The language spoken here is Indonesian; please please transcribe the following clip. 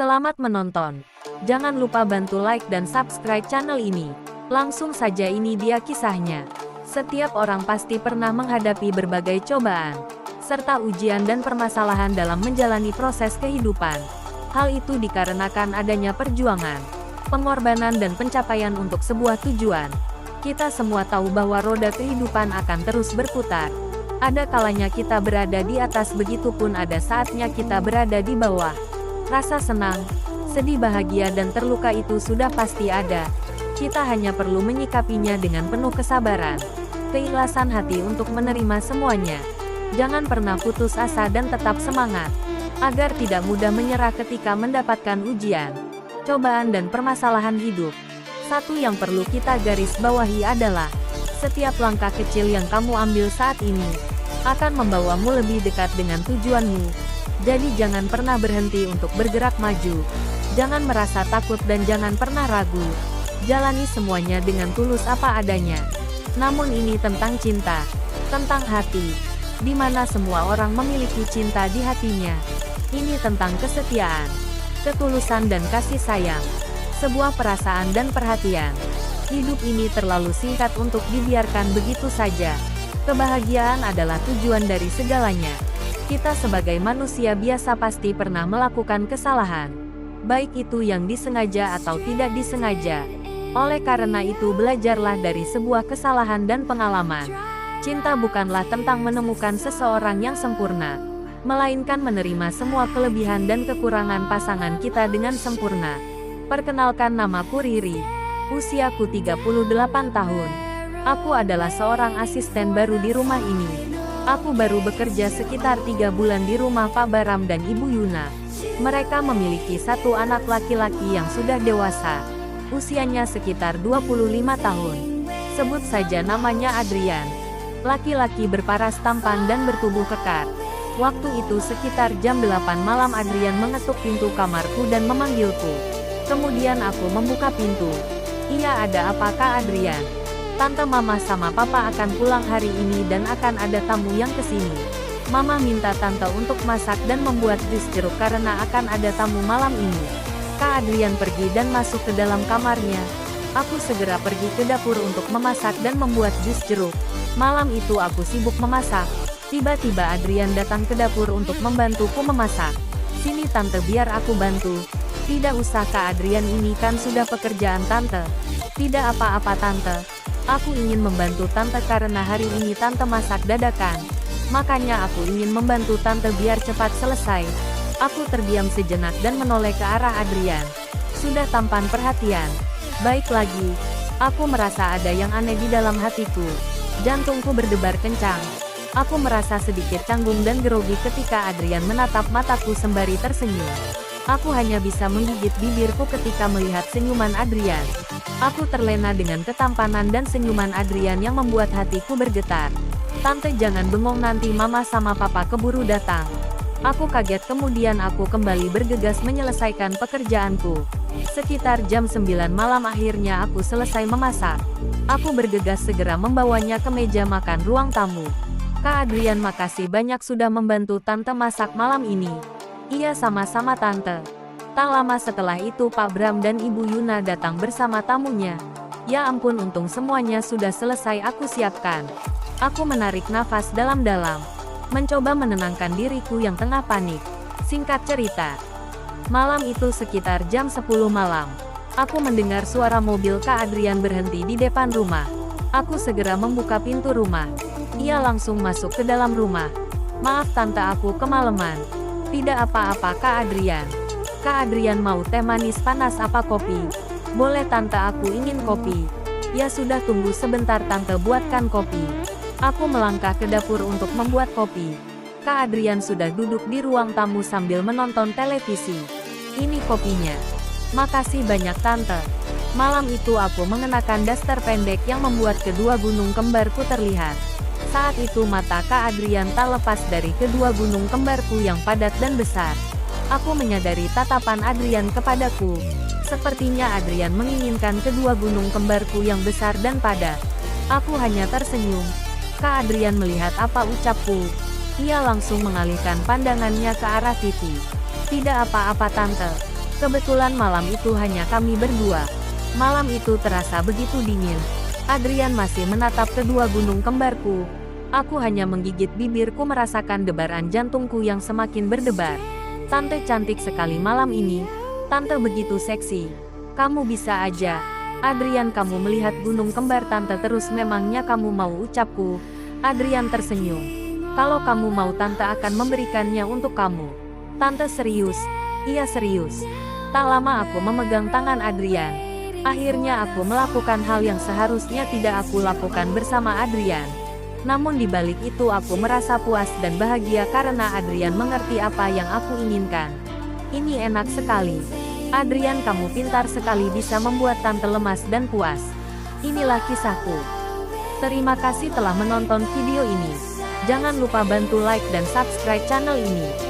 Selamat menonton. Jangan lupa bantu like dan subscribe channel ini. Langsung saja, ini dia kisahnya. Setiap orang pasti pernah menghadapi berbagai cobaan, serta ujian dan permasalahan dalam menjalani proses kehidupan. Hal itu dikarenakan adanya perjuangan, pengorbanan dan pencapaian untuk sebuah tujuan. Kita semua tahu bahwa roda kehidupan akan terus berputar. Ada kalanya kita berada di atas, begitupun ada saatnya kita berada di bawah. Rasa senang, sedih, bahagia dan terluka itu sudah pasti ada. Kita hanya perlu menyikapinya dengan penuh kesabaran, keikhlasan hati untuk menerima semuanya. Jangan pernah putus asa dan tetap semangat, agar tidak mudah menyerah ketika mendapatkan ujian, cobaan dan permasalahan hidup. Satu yang perlu kita garis bawahi adalah, setiap langkah kecil yang kamu ambil saat ini, akan membawamu lebih dekat dengan tujuanmu. Jadi jangan pernah berhenti untuk bergerak maju. Jangan merasa takut dan jangan pernah ragu. Jalani semuanya dengan tulus apa adanya. Namun ini tentang cinta, tentang hati, di mana semua orang memiliki cinta di hatinya. Ini tentang kesetiaan, ketulusan dan kasih sayang, sebuah perasaan dan perhatian. Hidup ini terlalu singkat untuk dibiarkan begitu saja. Kebahagiaan adalah tujuan dari segalanya. Kita sebagai manusia biasa pasti pernah melakukan kesalahan, baik itu yang disengaja atau tidak disengaja. Oleh karena itu, belajarlah dari sebuah kesalahan dan pengalaman. Cinta bukanlah tentang menemukan seseorang yang sempurna, melainkan menerima semua kelebihan dan kekurangan pasangan kita dengan sempurna. Perkenalkan, namaku Riri. Usiaku 38 tahun. Aku adalah seorang asisten baru di rumah ini. Aku baru bekerja sekitar 3 bulan di rumah Pak Baram dan Ibu Yuna. Mereka memiliki satu anak laki-laki yang sudah dewasa. Usianya sekitar 25 tahun. Sebut saja namanya Adrian. Laki-laki berparas tampan dan bertubuh kekar. Waktu itu sekitar jam 8 malam Adrian mengetuk pintu kamarku dan memanggilku. Kemudian aku membuka pintu. "Iya, ada apa Kak Adrian?" "Tante, Mama sama Papa akan pulang hari ini dan akan ada tamu yang kesini. Mama minta Tante untuk masak dan membuat jus jeruk karena akan ada tamu malam ini." Kak Adrian pergi dan masuk ke dalam kamarnya. Aku segera pergi ke dapur untuk memasak dan membuat jus jeruk. Malam itu aku sibuk memasak. Tiba-tiba Adrian datang ke dapur untuk membantuku memasak. "Sini Tante, biar aku bantu." "Tidak usah Kak Adrian, ini kan sudah pekerjaan Tante." "Tidak apa-apa Tante. Aku ingin membantu Tante karena hari ini Tante masak dadakan. Makanya aku ingin membantu Tante biar cepat selesai." Aku terdiam sejenak dan menoleh ke arah Adrian. Sudah tampan perhatian, baik lagi. Aku merasa ada yang aneh di dalam hatiku. Jantungku berdebar kencang. Aku merasa sedikit canggung dan grogi ketika Adrian menatap mataku sembari tersenyum. Aku hanya bisa menggigit bibirku ketika melihat senyuman Adrian. Aku terlena dengan ketampanan dan senyuman Adrian yang membuat hatiku bergetar. "Tante, jangan bengong, nanti Mama sama Papa keburu datang." Aku kaget, kemudian aku kembali bergegas menyelesaikan pekerjaanku. Sekitar jam 9 malam akhirnya aku selesai memasak. Aku bergegas segera membawanya ke meja makan ruang tamu. "Kak Adrian, makasih banyak sudah membantu Tante masak malam ini." "Iya, sama-sama Tante." Tak lama setelah itu Pak Bram dan Ibu Yuna datang bersama tamunya. Ya ampun, untung semuanya sudah selesai aku siapkan. Aku menarik nafas dalam-dalam, mencoba menenangkan diriku yang tengah panik. Singkat cerita, malam itu sekitar jam 10 malam, aku mendengar suara mobil Kak Adrian berhenti di depan rumah. Aku segera membuka pintu rumah. Ia langsung masuk ke dalam rumah. "Maaf Tante, aku kemalaman." "Tidak apa-apa Kak Adrian." "Kak Adrian mau teh manis panas apa kopi?" "Boleh Tante, aku ingin kopi." "Ya sudah, tunggu sebentar Tante buatkan kopi." Aku melangkah ke dapur untuk membuat kopi. Kak Adrian sudah duduk di ruang tamu sambil menonton televisi. "Ini kopinya." "Makasih banyak Tante." Malam itu aku mengenakan daster pendek yang membuat kedua gunung kembarku terlihat. Saat itu mata Kak Adrian tak lepas dari kedua gunung kembarku yang padat dan besar. Aku menyadari tatapan Adrian kepadaku. Sepertinya Adrian menginginkan kedua gunung kembarku yang besar dan padat. Aku hanya tersenyum. Kak Adrian melihat apa ucapku. Ia langsung mengalihkan pandangannya ke arah TV. "Tidak apa-apa Tante. Kebetulan malam itu hanya kami berdua. Malam itu terasa begitu dingin. Adrian masih menatap kedua gunung kembarku. Aku hanya menggigit bibirku merasakan debaran jantungku yang semakin berdebar. Tante cantik sekali malam ini. Tante begitu seksi. Kamu bisa aja. Adrian, kamu melihat gunung kembar tante terus, memangnya kamu mau ucapku? Adrian tersenyum. Kalau kamu mau tante akan memberikannya untuk kamu. Tante serius? Iya serius. Tak lama aku memegang tangan Adrian. Akhirnya aku melakukan hal yang seharusnya tidak aku lakukan bersama Adrian. Namun di balik itu aku merasa puas dan bahagia karena Adrian mengerti apa yang aku inginkan. Ini enak sekali. Adrian, kamu pintar sekali, bisa membuat tante lemas dan puas. Inilah kisahku. Terima kasih telah menonton video ini. Jangan lupa bantu like dan subscribe channel ini.